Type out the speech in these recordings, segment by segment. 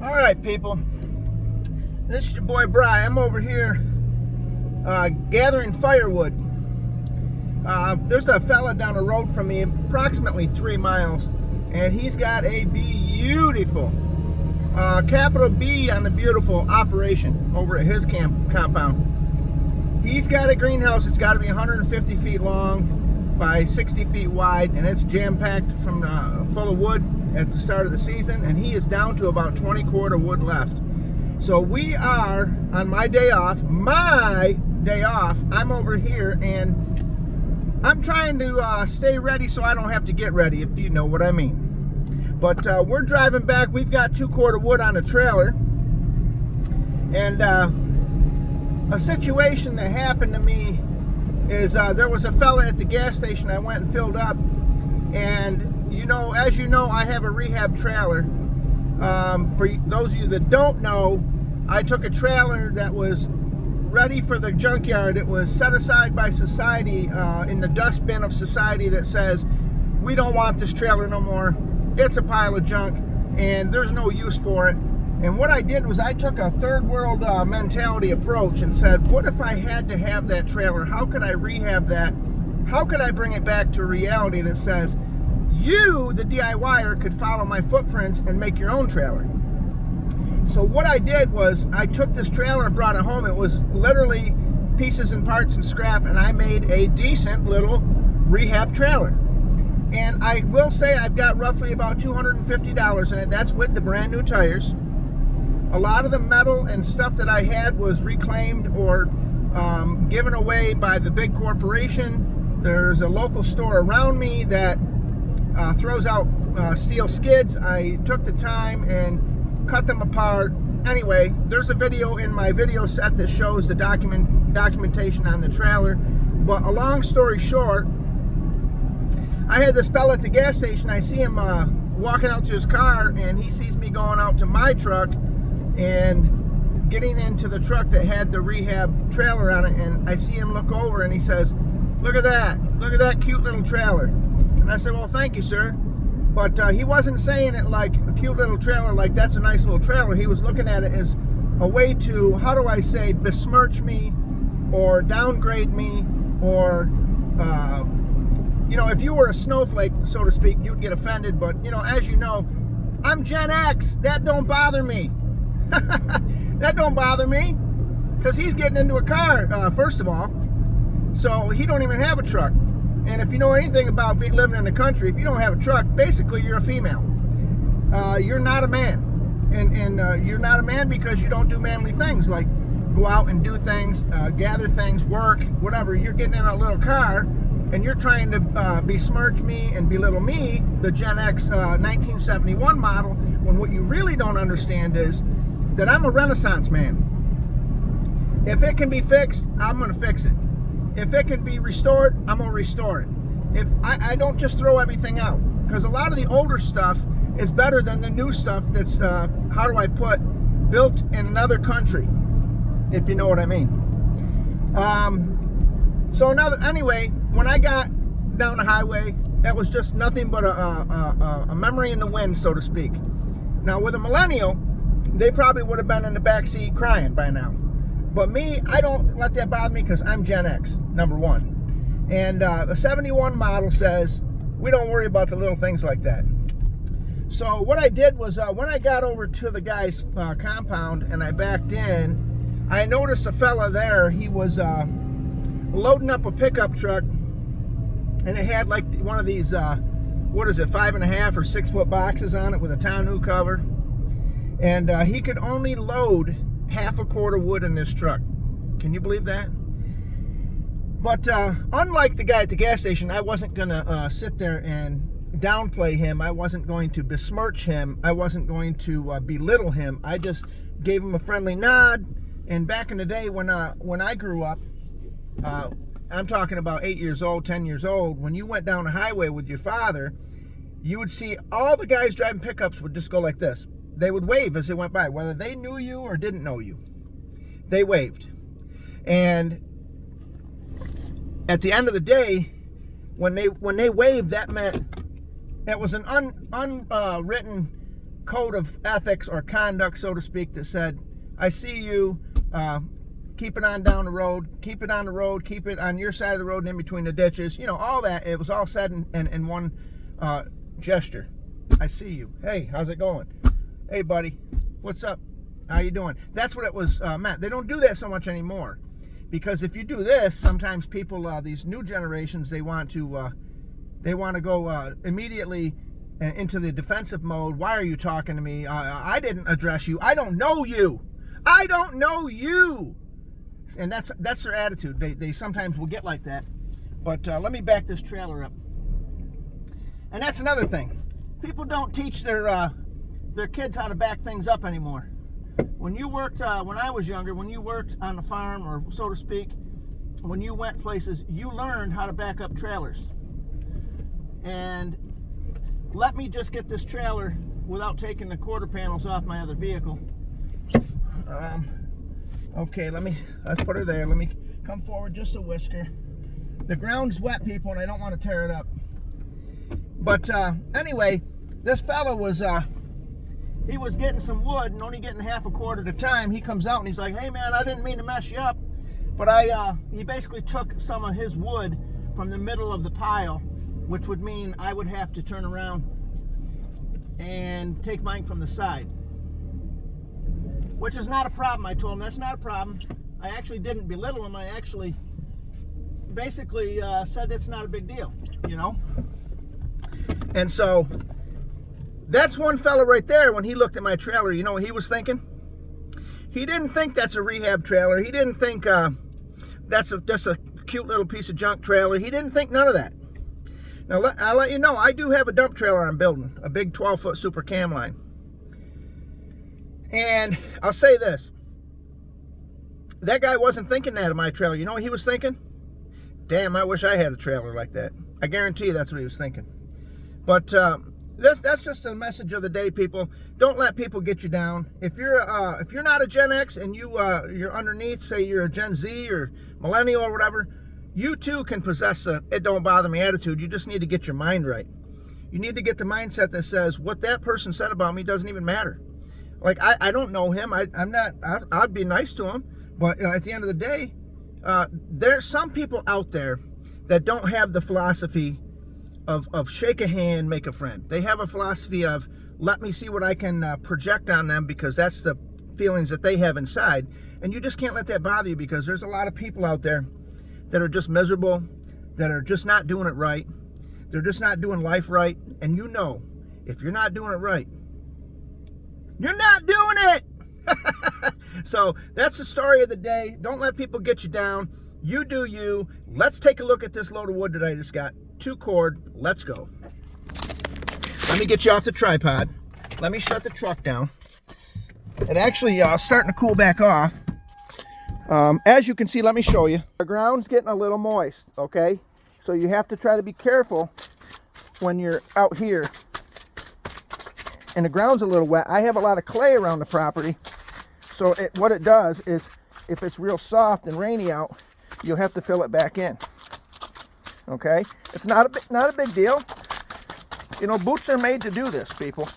All right, people. This is your boy Bry. I'm over here gathering firewood. There's a fella down the road from me, approximately 3 miles, and he's got a beautiful, capital B on the beautiful operation over at his compound. He's got a greenhouse. It's got to be 150 feet long by 60 feet wide, and it's jam-packed from full of wood at the start of the season, and he is down to about 20 cord of wood left. So we are on my day off. I'm over here and I'm trying to stay ready so I don't have to get ready, if you know what I mean. But we're driving back. We've got 2 cord of wood on a trailer, and a situation that happened to me is there was a fella at the gas station. I went and filled up, and as you know, I have a rehab trailer. For those of you that don't know, I took a trailer that was ready for the junkyard. It was set aside by society in the dustbin of society that says, we don't want this trailer no more. It's a pile of junk and there's no use for it. And what I did was I took a third world mentality approach and said, what if I had to have that trailer? How could I rehab that? How could I bring it back to reality that says, you, the DIYer, could follow my footprints and make your own trailer? So what I did was I took this trailer and brought it home. It was literally pieces and parts and scrap, and I made a decent little rehab trailer. And I will say I've got roughly about $250 in it. That's with the brand new tires. A lot of the metal and stuff that I had was reclaimed or given away by the big corporation. There's a local store around me that throws out steel skids. I took the time and cut them apart. Anyway, there's a video in my video set that shows the documentation on the trailer. But a long story short, I had this fella at the gas station. I see him walking out to his car, and he sees me going out to my truck and getting into the truck that had the rehab trailer on it, and I see him look over and he says, look at that cute little trailer. And I said, well, thank you, sir. But he wasn't saying it like a cute little trailer, like that's a nice little trailer. He was looking at it as a way to, how do I say, besmirch me or downgrade me, or if you were a snowflake, so to speak, you'd get offended. But as you know, I'm Gen X. That don't bother me. That don't bother me, because he's getting into a car, first of all, so he don't even have a truck. And if you know anything about living in the country, if you don't have a truck, basically you're a female. You're not a man. And you're not a man because you don't do manly things like go out and do things, gather things, work, whatever. You're getting in a little car and you're trying to besmirch me and belittle me, the Gen X 1971 model, when what you really don't understand is that I'm a Renaissance man. If it can be fixed, I'm going to fix it. If it can be restored, I'm going to restore it. If I don't just throw everything out, because a lot of the older stuff is better than the new stuff that's, built in another country, if you know what I mean. Anyway, when I got down the highway, that was just nothing but a memory in the wind, so to speak. Now, with a millennial, they probably would have been in the back seat crying by now. But me, I don't let that bother me because I'm Gen X, number one. And the 71 model says, we don't worry about the little things like that. So what I did was, when I got over to the guy's compound and I backed in, I noticed a fella there. He was loading up a pickup truck, and it had like one of these, 5.5 or 6 foot boxes on it with a tonneau cover. And he could only load half a cord of wood in this truck. Can you believe that? But unlike the guy at the gas station, I wasn't gonna sit there and downplay him. I wasn't going to besmirch him. I wasn't going to belittle him. I just gave him a friendly nod. And back in the day when I grew up, I'm talking about 8 years old, 10 years old, when you went down the highway with your father, you would see all the guys driving pickups would just go like this. They would wave as they went by, whether they knew you or didn't know you. They waved. And at the end of the day, when they waved, that meant that was an unwritten code of ethics or conduct, so to speak, that said, I see you, keep it on down the road, keep it on the road, keep it on your side of the road and in between the ditches. You know, all that. It was all said in one gesture. I see you. Hey, how's it going? Hey, buddy, what's up? How you doing? That's what it was meant. They don't do that so much anymore. Because if you do this, sometimes people, these new generations, they want to go immediately into the defensive mode. Why are you talking to me? I didn't address you. I don't know you. I don't know you. And that's their attitude. They sometimes will get like that. But let me back this trailer up. And that's another thing. People don't teach their kids how to back things up anymore. When you worked, when I was younger, when you worked on the farm, or so to speak, when you went places, you learned how to back up trailers. And let me just get this trailer without taking the quarter panels off my other vehicle. Okay, let's put her there. Let me come forward just a whisker. The ground's wet, people, and I don't want to tear it up. But anyway, this fellow was he was getting some wood and only getting half a cord at a time. He comes out and he's like, hey man, I didn't mean to mess you up, but he basically took some of his wood from the middle of the pile, which would mean I would have to turn around and take mine from the side, which is not a problem. I told him that's not a problem. I actually didn't belittle him. I actually basically said it's not a big deal, you know. And so that's one fella right there. When he looked at my trailer, you know what he was thinking? He didn't think that's a rehab trailer. He didn't think that's just a cute little piece of junk trailer. He didn't think none of that. Now, I'll let you know, I do have a dump trailer I'm building, a big 12-foot super cam line. And I'll say this. That guy wasn't thinking that of my trailer. You know what he was thinking? Damn, I wish I had a trailer like that. I guarantee you that's what he was thinking. But that's just a message of the day, people. Don't let people get you down. If you're not a Gen X and you're underneath, say you're a Gen Z or millennial or whatever, you too can possess a "it don't bother me" attitude. You just need to get your mind right. You need to get the mindset that says what that person said about me doesn't even matter. Like, I don't know him. I'd be nice to him, but at the end of the day, there's some people out there that don't have the philosophy of shake a hand, make a friend. They have a philosophy of let me see what I can project on them, because that's the feelings that they have inside. And you just can't let that bother you, because there's a lot of people out there that are just miserable, that are just not doing it right. They're just not doing life right. And you know, if you're not doing it right, you're not doing it. So that's the story of the day. Don't let people get you down. You do you. Let's take a look at this load of wood that I just got. 2-cord. Let's go. Let me get you off the tripod. Let me shut the truck down. It actually starting to cool back off. As you can see, let me show you. The ground's getting a little moist, okay? So you have to try to be careful when you're out here. And the ground's a little wet. I have a lot of clay around the property. So what it does is, if it's real soft and rainy out, you'll have to fill it back in. Okay? It's not a big deal. You know, boots are made to do this, people.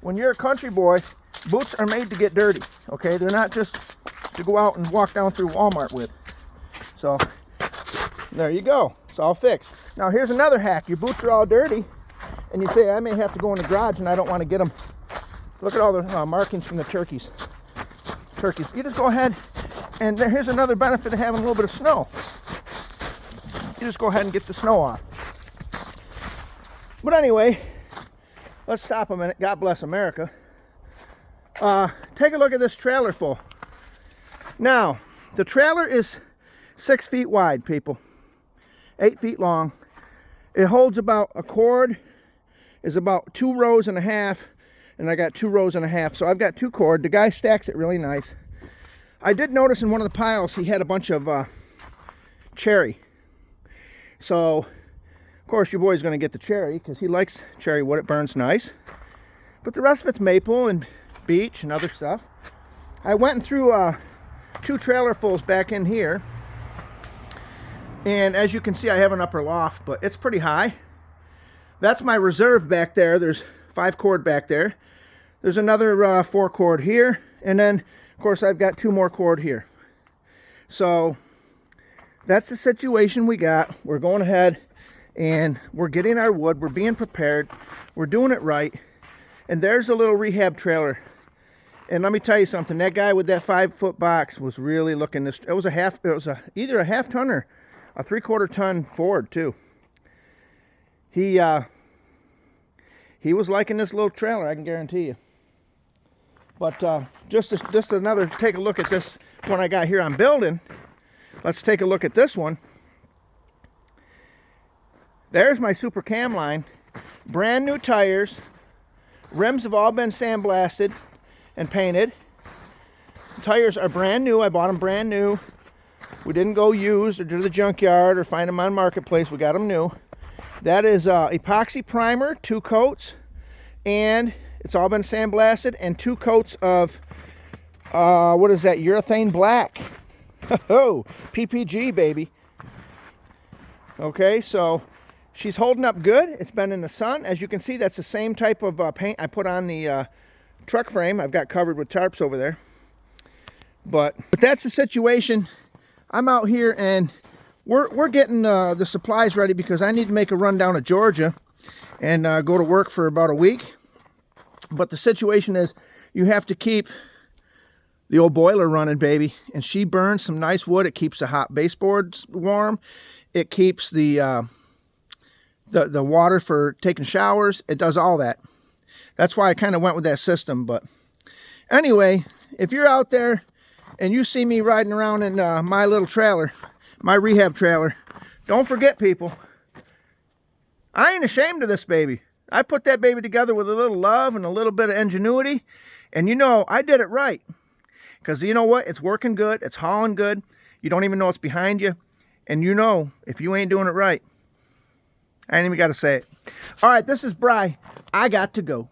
When you're a country boy, boots are made to get dirty. Okay? They're not just to go out and walk down through Walmart with. So, there you go. It's all fixed. Now, here's another hack. Your boots are all dirty, and you say, I may have to go in the garage, and I don't want to get them. Look at all the markings from the turkeys. You just go ahead, and here's another benefit of having a little bit of snow. You just go ahead and get the snow off. But anyway, let's stop a minute. God bless America. Take a look at this trailer full. Now, the trailer is 6 feet wide, people. 8 feet long. It holds about a cord, is about 2 rows and a half, and I got 2 rows and a half. So I've got 2 cord. The guy stacks it really nice. I did notice in one of the piles he had a bunch of cherry. So, of course, your boy's going to get the cherry because he likes cherry wood. It burns nice. But the rest of it's maple and beech and other stuff. I went and threw 2 trailerfuls back in here. And as you can see, I have an upper loft, but it's pretty high. That's my reserve back there. There's 5 cord back there. There's another 4 cord here, and then of course I've got 2 more cord here. So that's the situation we got. We're going ahead and we're getting our wood. We're being prepared. We're doing it right. And there's a little rehab trailer. And let me tell you something. That guy with that 5-foot box was really looking this. It was either a half ton or a 3/4 ton Ford too. He was liking this little trailer, I can guarantee you. But just another, take a look at this one I got here on building. Let's take a look at this one. There's my super cam line. Brand new tires. Rims have all been sandblasted and painted. The tires are brand new. I bought them brand new. We didn't go used or to the junkyard or find them on Marketplace. We got them new. That is epoxy primer, 2 coats, and it's all been sandblasted, and 2 coats of what is that, urethane black. Oh, PPG, baby. Okay, so she's holding up good. It's been in the sun. As you can see, that's the same type of paint I put on the truck frame. I've got covered with tarps over there. But that's the situation. I'm out here and we're getting the supplies ready because I need to make a run down to Georgia and go to work for about a week. But the situation is you have to keep the old boiler running, baby. And she burns some nice wood. It keeps the hot baseboards warm. It keeps the water for taking showers. It does all that. That's why I kind of went with that system. But anyway, if you're out there and you see me riding around in my little trailer, my rehab trailer, don't forget, people, I ain't ashamed of this baby. I put that baby together with a little love and a little bit of ingenuity. And you know, I did it right. Because you know what? It's working good. It's hauling good. You don't even know it's behind you. And you know, if you ain't doing it right, I ain't even got to say it. All right, this is Bri. I got to go.